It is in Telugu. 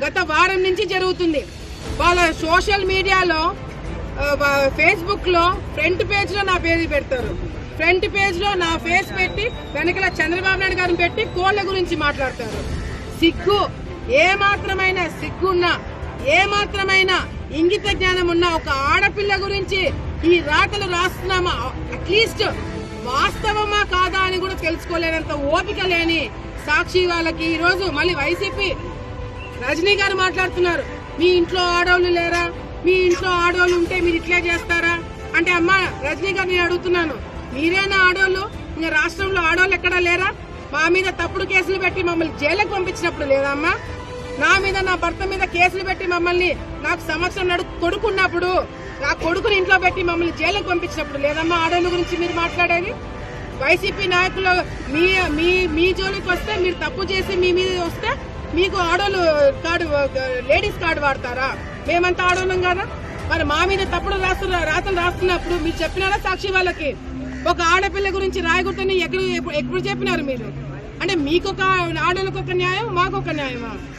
గత వారం నుంచి జరుగుతుంది. వాళ్ళ సోషల్ మీడియాలో ఫేస్బుక్ లో ఫ్రంట్ పేజ్ లో నా పేరు పెడతారు, ఫ్రంట్ పేజ్ లో నా ఫేస్ పెట్టి వెనకల చంద్రబాబు నాయుడు గారిని పెట్టి కోళ్ల గురించి మాట్లాడతారు. సిగ్గు, ఏమాత్రమైన సిగ్గున్నా, ఏమాత్రమైన ఇంగిత జ్ఞానం ఉన్న ఒక ఆడపిల్ల గురించి ఈ రాతలు రాస్తున్నామా, అట్లీస్ట్ వాస్తవమా కాదా అని కూడా తెలుసుకోలేనంత ఓపిక లేని సాక్షి వాళ్ళకి ఈ రోజు మళ్ళీ వైసీపీ రజనీ గారు మాట్లాడుతున్నారు. మీ ఇంట్లో ఆడవాళ్ళు లేరా, మీ ఇంట్లో ఆడవాళ్ళు ఉంటే మీరు ఇట్లే చేస్తారా అంటే, అమ్మ రజనీ గారు నేను అడుగుతున్నాను, మీరేనా ఆడవాళ్ళు? ఇంకా రాష్ట్రంలో ఆడవాళ్ళు ఎక్కడా లేరా? మా మీద తప్పుడు కేసులు పెట్టి మమ్మల్ని జైలుకు పంపించినప్పుడు లేదా అమ్మా? నా మీద, నా భర్త మీద కేసులు పెట్టి మమ్మల్ని, నాకు సంవత్సరం కొడుకున్నప్పుడు నా కొడుకుని ఇంట్లో పెట్టి మమ్మల్ని జైలుకు పంపించినప్పుడు లేదమ్మా ఆడవాళ్ళ గురించి మీరు మాట్లాడేది? వైసీపీ నాయకులు మీ జోలికి వస్తే, మీరు తప్పు చేసి మీ మీద వస్తే మీకు ఆడోళ్ళు కార్డు, లేడీస్ కార్డు వాడతారా? మేమంతా ఆడోళ్ళం కదా. మరి మా మీద తప్పుడు రాతలు రాస్తున్నప్పుడు మీరు చెప్పినారా సాక్షి వాళ్ళకి? ఒక ఆడపిల్ల గురించి రాయకూడదని ఎప్పుడు చెప్పినారు మీరు? అంటే మీకొక ఆడోళ్ళకొక న్యాయం, మాకొక న్యాయమా?